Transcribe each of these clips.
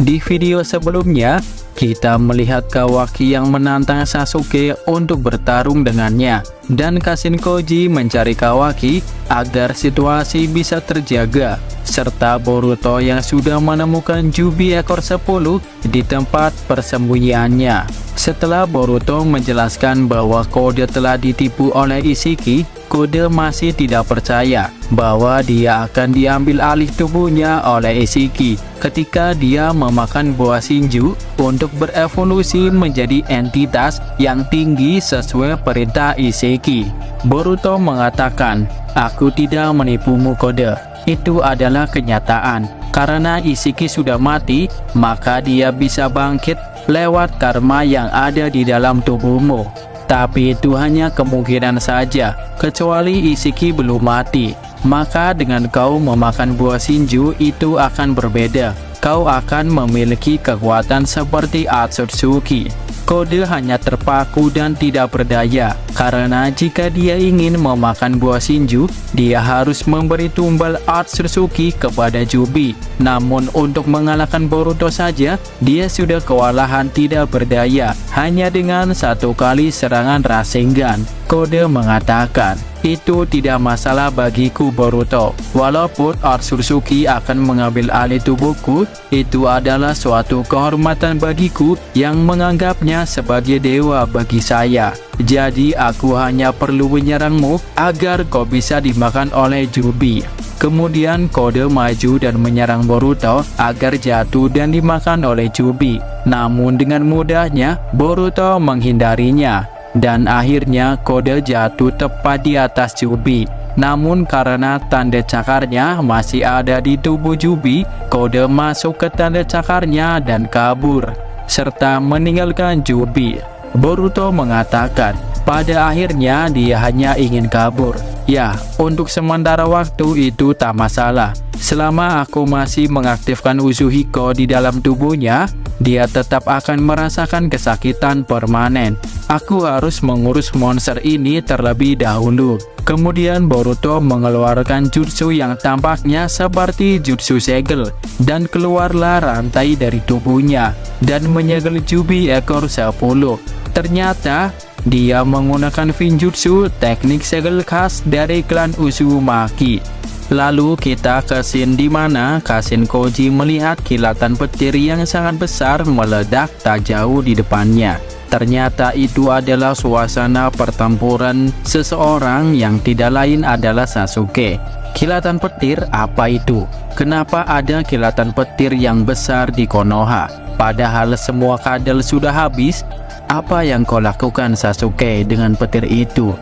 Di video sebelumnya, kita melihat Kawaki yang menantang Sasuke untuk bertarung dengannya, dan Kashin Koji mencari Kawaki agar situasi bisa terjaga, serta Boruto yang sudah menemukan Jubi ekor 10 di tempat persembunyiannya. Setelah Boruto menjelaskan bahwa Kode telah ditipu oleh Ishiki, Kode masih tidak percaya bahwa dia akan diambil alih tubuhnya oleh Ishiki ketika dia memakan buah Shinju untuk berevolusi menjadi entitas yang tinggi sesuai perintah Ishiki. Boruto mengatakan, "Aku tidak menipumu, Kode. Itu adalah kenyataan. Karena Ishiki sudah mati, maka dia bisa bangkit lewat karma yang ada di dalam tubuhmu. Tapi itu hanya kemungkinan saja, kecuali Ishiki belum mati. Maka dengan kau memakan buah Shinju itu akan berbeda. Kau akan memiliki kekuatan seperti Otsutsuki." Kode hanya terpaku dan tidak berdaya, karena jika dia ingin memakan buah Shinju, dia harus memberi tumbal Otsutsuki kepada Jubi. Namun untuk mengalahkan Boruto saja, dia sudah kewalahan tidak berdaya hanya dengan satu kali serangan Rasengan. Kode mengatakan, "Itu tidak masalah bagiku, Boruto. Walaupun Otsutsuki akan mengambil alih tubuhku, itu adalah suatu kehormatan bagiku yang menganggapnya sebagai dewa bagi saya. Jadi aku hanya perlu menyerangmu agar kau bisa dimakan oleh Jubi." Kemudian Kode maju dan menyerang Boruto agar jatuh dan dimakan oleh Jubi. Namun dengan mudahnya Boruto menghindarinya, dan akhirnya Kode jatuh tepat di atas Jubi. Namun karena tanda cakarnya masih ada di tubuh Jubi, Kode masuk ke tanda cakarnya dan kabur, serta meninggalkan Jubi. Boruto mengatakan, pada akhirnya dia hanya ingin kabur. Ya, untuk sementara waktu itu tak masalah. Selama aku masih mengaktifkan Uzuhiko di dalam tubuhnya, dia tetap akan merasakan kesakitan permanen. Aku harus mengurus monster ini terlebih dahulu. Kemudian Boruto mengeluarkan jutsu yang tampaknya seperti jutsu segel, dan keluarlah rantai dari tubuhnya dan menyegel Jubi ekor 10. Ternyata dia menggunakan Finjutsu, teknik segel khas dari klan Uzumaki. Lalu kita ke scene di mana Kashin Koji melihat kilatan petir yang sangat besar meledak tak jauh di depannya. Ternyata itu adalah suasana pertempuran seseorang yang tidak lain adalah Sasuke. Kilatan petir apa itu? Kenapa ada kilatan petir yang besar di Konoha? Padahal semua kadal sudah habis. Apa yang kau lakukan, Sasuke, dengan petir itu?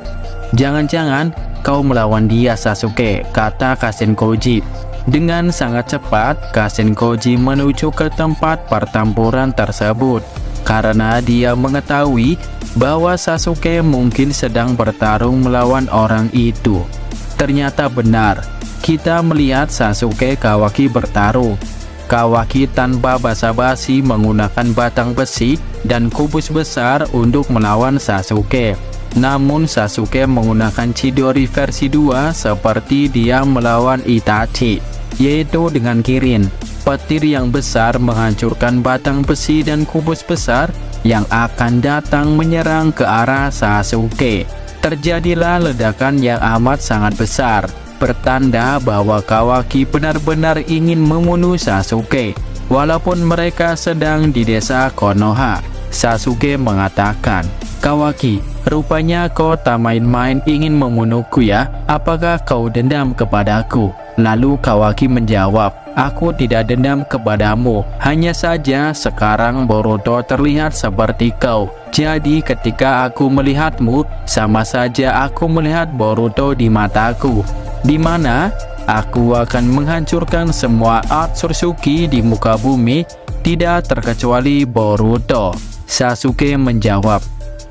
Jangan-jangan kau melawan dia, Sasuke, kata Kashin Koji. Dengan sangat cepat, Kashin Koji menuju ke tempat pertempuran tersebut, karena dia mengetahui bahwa Sasuke mungkin sedang bertarung melawan orang itu. Ternyata benar, kita melihat Sasuke Kawaki bertarung. Kawaki tanpa basa-basi menggunakan batang besi dan kubus besar untuk melawan Sasuke. Namun Sasuke menggunakan Chidori versi 2 seperti dia melawan Itachi, yaitu dengan Kirin. Petir yang besar menghancurkan batang besi dan kubus besar yang akan datang menyerang ke arah Sasuke. Terjadilah ledakan yang amat sangat besar, bertanda bahwa Kawaki benar-benar ingin membunuh Sasuke. Walaupun mereka sedang di desa Konoha, Sasuke mengatakan, "Kawaki, rupanya kau tak main-main ingin membunuhku ya? Apakah kau dendam kepadaku?" Lalu Kawaki menjawab, "Aku tidak dendam kepadamu, hanya saja sekarang Boruto terlihat seperti kau. Jadi ketika aku melihatmu, sama saja aku melihat Boruto di mataku, di mana aku akan menghancurkan semua Otsutsuki di muka bumi, tidak terkecuali Boruto." Sasuke menjawab,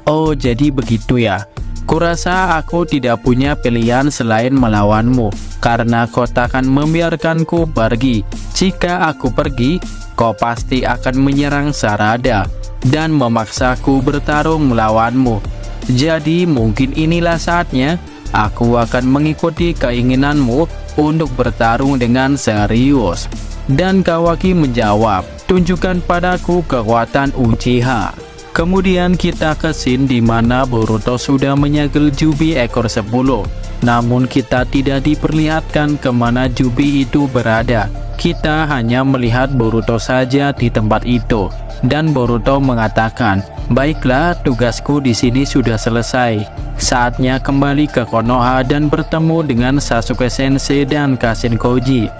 "Oh, jadi begitu ya. Kurasa aku tidak punya pilihan selain melawanmu, karena kau takkan membiarkanku pergi. Jika aku pergi, kau pasti akan menyerang Sarada dan memaksaku bertarung melawanmu. Jadi mungkin inilah saatnya aku akan mengikuti keinginanmu untuk bertarung dengan serius." Dan Kawaki menjawab, "Tunjukkan padaku kekuatan Uchiha." Kemudian kita ke scene di mana Boruto sudah menyegel Jubi ekor 10. Namun kita tidak diperlihatkan kemana Jubi itu berada. Kita hanya melihat Boruto saja di tempat itu. Dan Boruto mengatakan, "Baiklah, tugasku di sini sudah selesai. Saatnya kembali ke Konoha dan bertemu dengan Sasuke Sensei dan Kashin Koji."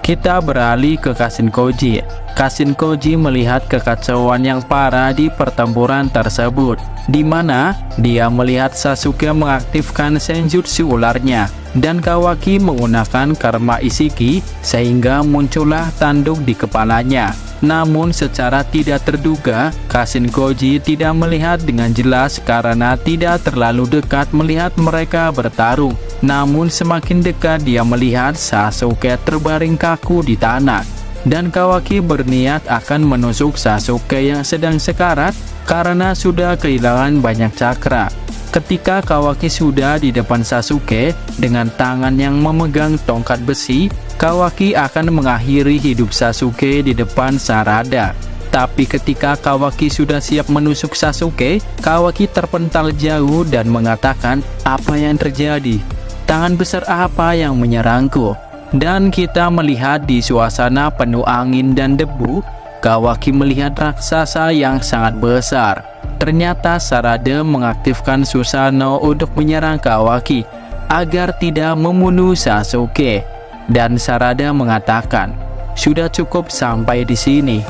Kita beralih ke Kashin Koji. Kashin Koji melihat kekacauan yang parah di pertempuran tersebut, di mana dia melihat Sasuke mengaktifkan senjutsu ularnya dan Kawaki menggunakan Karma Isiki sehingga muncullah tanduk di kepalanya. Namun secara tidak terduga, Kashin Koji tidak melihat dengan jelas karena tidak terlalu dekat melihat mereka bertarung. Namun semakin dekat dia melihat Sasuke terbaring kaku di tanah. Dan Kawaki berniat akan menusuk Sasuke yang sedang sekarat karena sudah kehilangan banyak cakra. Ketika Kawaki sudah di depan Sasuke dengan tangan yang memegang tongkat besi, Kawaki akan mengakhiri hidup Sasuke di depan Sarada. Tapi ketika Kawaki sudah siap menusuk Sasuke, Kawaki terpental jauh dan mengatakan, "Apa yang terjadi? Tangan besar apa yang menyerangku?" Dan kita melihat di suasana penuh angin dan debu, Kawaki melihat raksasa yang sangat besar. Ternyata Sarada mengaktifkan Susanoo untuk menyerang Kawaki agar tidak membunuh Sasuke. Dan Sarada mengatakan, "Sudah cukup sampai di sini.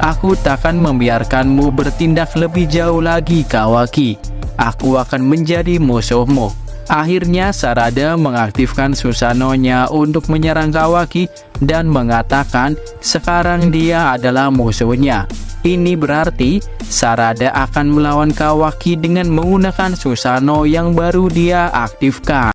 Aku takkan membiarkanmu bertindak lebih jauh lagi, Kawaki. Aku akan menjadi musuhmu." Akhirnya Sarada mengaktifkan Susanoo-nya untuk menyerang Kawaki dan mengatakan sekarang dia adalah musuhnya. Ini berarti Sarada akan melawan Kawaki dengan menggunakan Susanoo yang baru dia aktifkan.